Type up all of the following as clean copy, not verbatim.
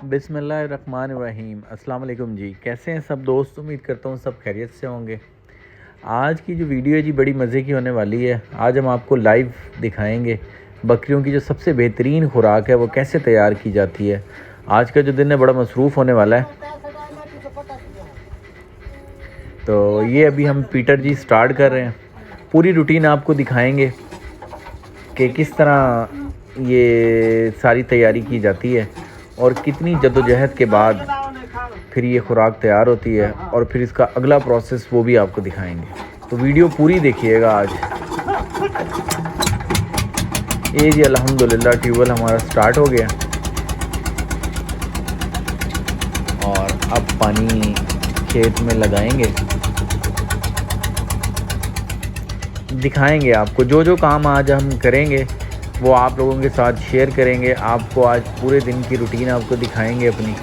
बिस्मिल्लाहिर्रहमानिर्रहीम। अस्सलाम वालेकुम जी। कैसे हैं सब दोस्त? उम्मीद करता हूँ सब खैरियत से होंगे। आज की जो वीडियो है जी बड़ी मज़े की होने वाली है। आज हम आपको लाइव दिखाएंगे बकरियों की जो सबसे बेहतरीन खुराक है वो कैसे तैयार की जाती है। आज का जो दिन है बड़ा मसरूफ़ होने वाला है। तो ये अभी हम पीटर जी स्टार्ट कर रहे हैं। पूरी रूटीन आपको दिखाएंगे कि किस तरह ये सारी तैयारी की जाती है और कितनी जद्दोजहद के बाद फिर ये खुराक तैयार होती है और फिर इसका अगला प्रोसेस वो भी आपको दिखाएंगे। तो वीडियो पूरी देखिएगा आज। ये जी अल्हम्दुलिल्लाह ट्यूबवेल हमारा स्टार्ट हो गया और अब पानी खेत में लगाएंगे। दिखाएंगे आपको जो जो काम आज हम करेंगे वो आप लोगों के साथ शेयर करेंगे। आपको आज पूरे दिन की रूटीन आपको दिखाएंगे अपनी,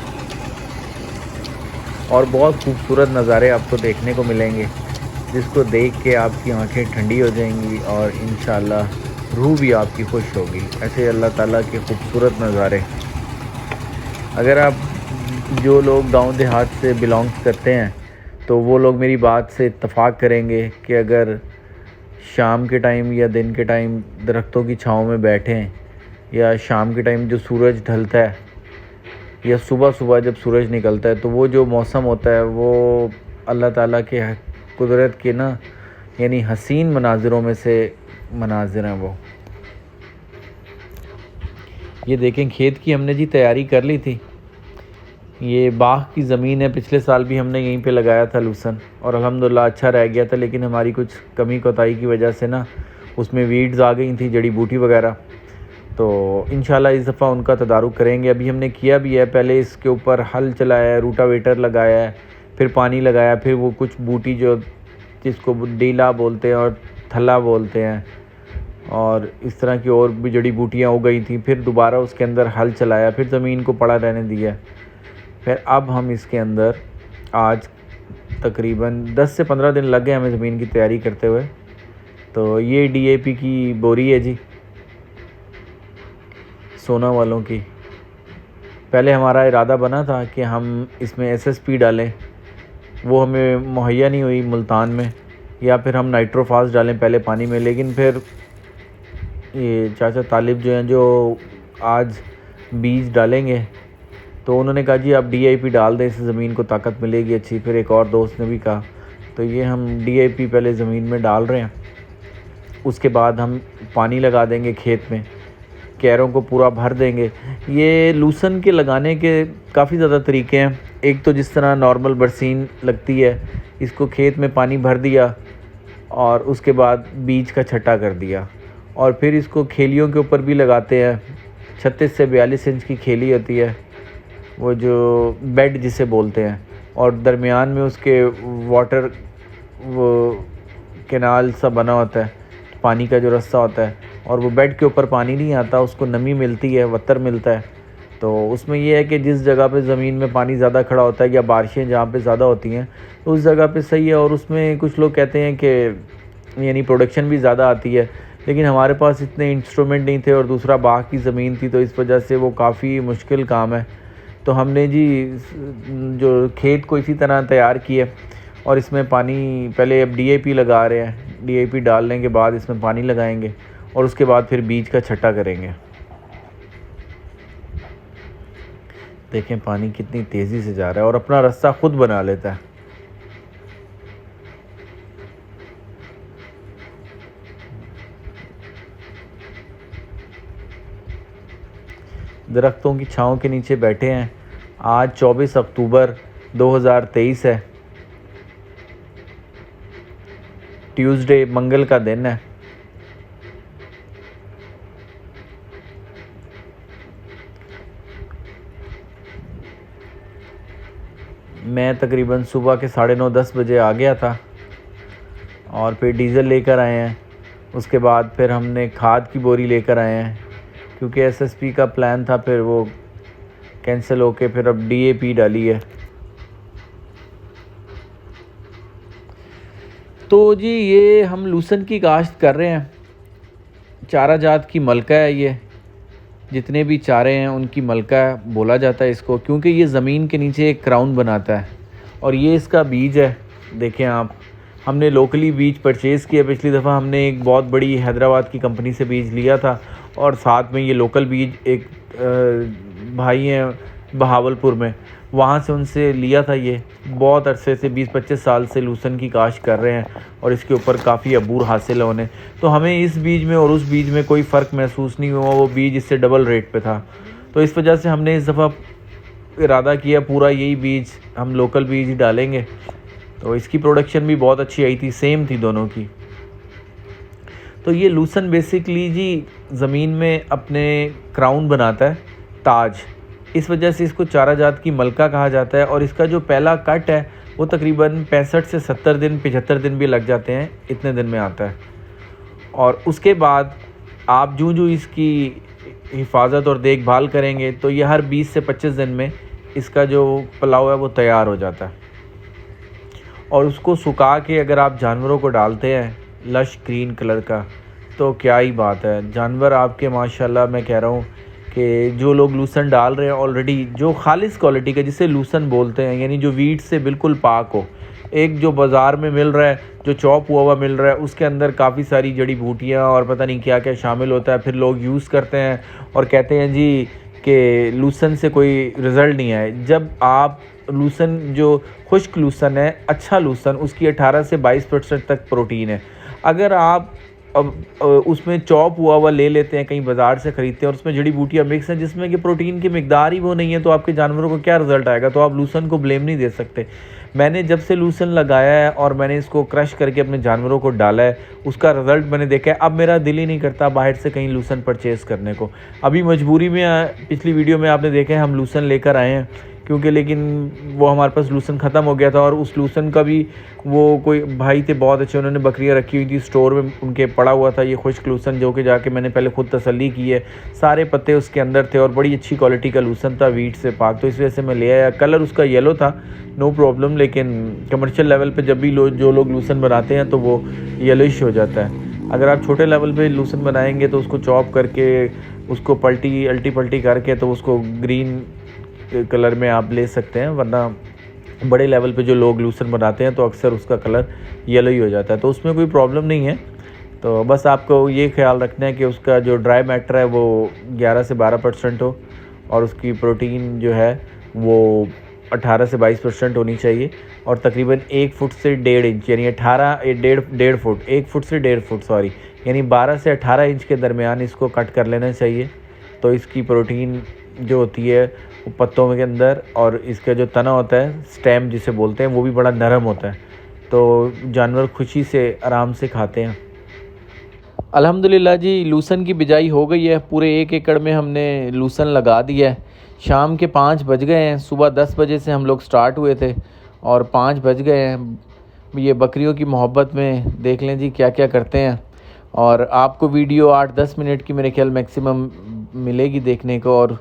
और बहुत खूबसूरत नज़ारे आपको देखने को मिलेंगे जिसको देख के आपकी आंखें ठंडी हो जाएंगी और इंशाअल्लाह रूह भी आपकी खुश होगी। ऐसे अल्लाह ताला के खूबसूरत नज़ारे। अगर आप जो लोग गांव देहात से बिलोंग्स करते हैं तो वो लोग मेरी बात से इत्तफ़ाक़ करेंगे कि अगर शाम के टाइम या दिन के टाइम दरख्तों की छाँव में बैठें या शाम के टाइम जो सूरज ढलता है या सुबह सुबह जब सूरज निकलता है तो वो जो मौसम होता है वो अल्लाह ताला के कुदरत के ना यानी हसीन मनाज़िरों में से मनाज़िर हैं वो। ये देखें खेत की हमने जी तैयारी कर ली थी। ये बाग की ज़मीन है। पिछले साल भी हमने यहीं पे लगाया था लहसुन और अल्हम्दुलिल्लाह अच्छा रह गया था, लेकिन हमारी कुछ कमी कोताही की वजह से ना उसमें वीड्स आ गई थी, जड़ी बूटी वगैरह। तो इंशाल्लाह इस दफ़ा उनका तदारुक करेंगे। अभी हमने किया भी है, पहले इसके ऊपर हल चलाया है, रूटावेटर लगाया है, फिर पानी लगाया, फिर वो कुछ बूटी जो जिसको डीला बोलते हैं और थल्ला बोलते हैं और इस तरह की और भी जड़ी बूटियाँ हो गई थी, फिर दोबारा उसके अंदर हल चलाया, फिर ज़मीन को पड़ा रहने दिया। फिर अब हम इसके अंदर आज तकरीबन 10 से 15 दिन लग गए हमें ज़मीन की तैयारी करते हुए। तो ये डीएपी की बोरी है जी, सोना वालों की। पहले हमारा इरादा बना था कि हम इसमें एसएसपी डालें, वो हमें मुहैया नहीं हुई मुल्तान में, या फिर हम नाइट्रोफास डालें पहले पानी में। लेकिन फिर ये चाचा तालिब जो हैं जो आज बीज डालेंगे तो उन्होंने कहा जी आप डीआईपी डाल दें, इससे ज़मीन को ताकत मिलेगी अच्छी। फिर एक और दोस्त ने भी कहा, तो ये हम डीआईपी पहले ज़मीन में डाल रहे हैं। उसके बाद हम पानी लगा देंगे खेत में, क्यारों को पूरा भर देंगे। ये लहसुन के लगाने के काफ़ी ज़्यादा तरीके हैं। एक तो जिस तरह नॉर्मल बरसीन लगती है, इसको खेत में पानी भर दिया और उसके बाद बीज का छट्टा कर दिया, और फिर इसको खेलियों के ऊपर भी लगाते हैं। 36 से 42 इंच की खेली होती है, वो जो बेड जिसे बोलते हैं, और दरमियान में उसके वाटर वो कैनाल सा बना होता है, पानी का जो रास्ता होता है, और वो बेड के ऊपर पानी नहीं आता, उसको नमी मिलती है, वतर मिलता है। तो उसमें यह है कि जिस जगह पे ज़मीन में पानी ज़्यादा खड़ा होता है या बारिशें जहाँ पे ज़्यादा होती हैं तो उस जगह पे सही है, और उसमें कुछ लोग कहते हैं कि यानी प्रोडक्शन भी ज़्यादा आती है। लेकिन हमारे पास इतने इंस्ट्रूमेंट नहीं थे और दूसरा बाग की ज़मीन थी, तो इस वजह से वो काफ़ी मुश्किल काम है। तो हमने जी जो खेत को इसी तरह तैयार किया और इसमें पानी पहले अब डीएपी लगा रहे हैं। डीएपी डालने के बाद इसमें पानी लगाएंगे और उसके बाद फिर बीज का छट्टा करेंगे। देखें पानी कितनी तेज़ी से जा रहा है और अपना रास्ता खुद बना लेता है। दरख्तों की छाँव के नीचे बैठे हैं। आज 24 अक्टूबर 2023 है, ट्यूसडे, मंगल का दिन है। मैं तकरीबन सुबह के 9:30-10 बजे आ गया था और फिर डीज़ल लेकर आए हैं। उसके बाद फिर हमने खाद की बोरी लेकर आए हैं, क्योंकि एसएसपी का प्लान था, फिर वो कैंसिल होके फिर अब डीएपी डाली है। तो जी ये हम लहसुन की काश्त कर रहे हैं। चारा जात की मलका है ये, जितने भी चारे हैं उनकी मलका बोला जाता है इसको, क्योंकि ये ज़मीन के नीचे एक क्राउन बनाता है। और ये इसका बीज है, देखें आप। हमने लोकली बीज परचेज़ किया, पिछली दफ़ा हमने एक बहुत बड़ी हैदराबाद की कंपनी से बीज लिया था, और साथ में ये लोकल बीज एक भाई हैं बहावलपुर में, वहाँ से उनसे लिया था। ये बहुत अरसे से 20-25 साल से लूसन की काश्त कर रहे हैं और इसके ऊपर काफ़ी अबूर हासिल है उन्हें। तो हमें इस बीज में और उस बीज में कोई फ़र्क महसूस नहीं हुआ, वो बीज इससे डबल रेट पे था। तो इस वजह से हमने इस दफ़ा इरादा किया पूरा यही बीज हम लोकल बीज ही डालेंगे। तो इसकी प्रोडक्शन भी बहुत अच्छी आई थी, सेम थी दोनों की। तो ये लूसन बेसिकली जी ज़मीन में अपने क्राउन बनाता है, ताज। इस वजह से इसको चारा जात की मलका कहा जाता है। और इसका जो पहला कट है वो तकरीबन 65 से 70 दिन 75 दिन भी लग जाते हैं, इतने दिन में आता है। और उसके बाद आप जो इसकी हिफाजत और देखभाल करेंगे तो ये हर 20 से 25 दिन में इसका जो पुलाव है वो तैयार हो जाता है। और उसको सुखा के अगर आप जानवरों को डालते हैं लश ग्रीन कलर का, तो क्या ही बात है। जानवर आपके माशाल्लाह, मैं कह रहा हूँ कि जो लोग लूसन डाल रहे हैं ऑलरेडी, जो खालिस क्वालिटी का जिसे लूसन बोलते हैं, यानी जो वीट से बिल्कुल पाक हो। एक जो बाज़ार में मिल रहा है, जो चॉप हुआ मिल रहा है, उसके अंदर काफ़ी सारी जड़ी बूटियाँ और पता नहीं क्या क्या शामिल होता है। फिर लोग यूज़ करते हैं और कहते हैं जी कि लूसन से कोई रिज़ल्ट नहीं आए। जब आप लूसन जो खुश्क लूसन है, अच्छा लूसन, उसकी 18 से 22% तक प्रोटीन है। अगर आप अब उसमें चॉप हुआ ले लेते हैं, कहीं बाज़ार से ख़रीदते हैं और उसमें जड़ी बूटियाँ मिक्स हैं जिसमें कि प्रोटीन की मिकदार ही वो नहीं है, तो आपके जानवरों को क्या रिज़ल्ट आएगा। तो आप लूसन को ब्लेम नहीं दे सकते। मैंने जब से लूसन लगाया है और मैंने इसको क्रश करके अपने जानवरों को डाला है, उसका रिज़ल्ट मैंने देखा है। अब मेरा दिल ही नहीं करता बाहर से कहीं लूसन परचेज़ करने को। अभी मजबूरी में, पिछली वीडियो में आपने देखा है हम लूसन लेकर आए हैं, क्योंकि लेकिन वो हमारे पास लूसन ख़त्म हो गया था। और उस लूसन का भी वो कोई भाई थे बहुत अच्छे, उन्होंने बकरियां रखी हुई थी स्टोर में, उनके पड़ा हुआ था ये खुश्क लूसन, जो कि जाके मैंने पहले ख़ुद तसल्ली की है। सारे पत्ते उसके अंदर थे और बड़ी अच्छी क्वालिटी का लूसन था, वीट से पाक। तो इस वजह से मैं ले आया। कलर उसका येलो था, नो प्रॉब्लम, लेकिन कमर्शियल लेवल पर जब भी जो लोग लूसन बनाते हैं तो वो येलोइश हो जाता है। अगर आप छोटे लेवल पे लूसन बनाएंगे तो उसको चॉप करके, उसको अल्टी पल्टी करके, तो उसको ग्रीन कलर में आप ले सकते हैं। वरना बड़े लेवल पे जो लोग लूसन बनाते हैं तो अक्सर उसका कलर येलो ही हो जाता है, तो उसमें कोई प्रॉब्लम नहीं है। तो बस आपको ये ख्याल रखना है कि उसका जो ड्राई मैटर है वो 11 से 12% हो और उसकी प्रोटीन जो है वो 18 से 22% होनी चाहिए। और तकरीबन 1 फुट से 1.5 इंच, यानी 1.5 फुट, 1 फुट से 1.5 फुट सॉरी, यानी 12 से 18 इंच के दरमियान इसको कट कर लेना चाहिए। तो इसकी प्रोटीन जो होती है वो पत्तों के अंदर, और इसका जो तना होता है, स्टेम जिसे बोलते हैं, वो भी बड़ा नरम होता है। तो जानवर खुशी से आराम से खाते हैं। अल्हम्दुलिल्लाह जी, लूसन की बिजाई हो गई है। पूरे 1 एकड़ में हमने लूसन लगा दिया है। शाम के 5 बज गए हैं। सुबह 10 बजे से हम लोग स्टार्ट हुए थे और 5 बज गए हैं। ये बकरियों की मोहब्बत में देख लें जी क्या क्या करते हैं। और आपको वीडियो 8-10 मिनट की मेरे ख्याल मैक्सिमम मिलेगी देखने को, और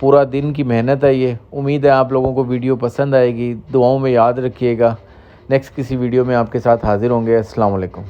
पूरा दिन की मेहनत है ये। उम्मीद है आप लोगों को वीडियो पसंद आएगी। दुआओं में याद रखिएगा। नेक्स्ट किसी वीडियो में आपके साथ हाज़िर होंगे। अस्सलाम वालेकुम।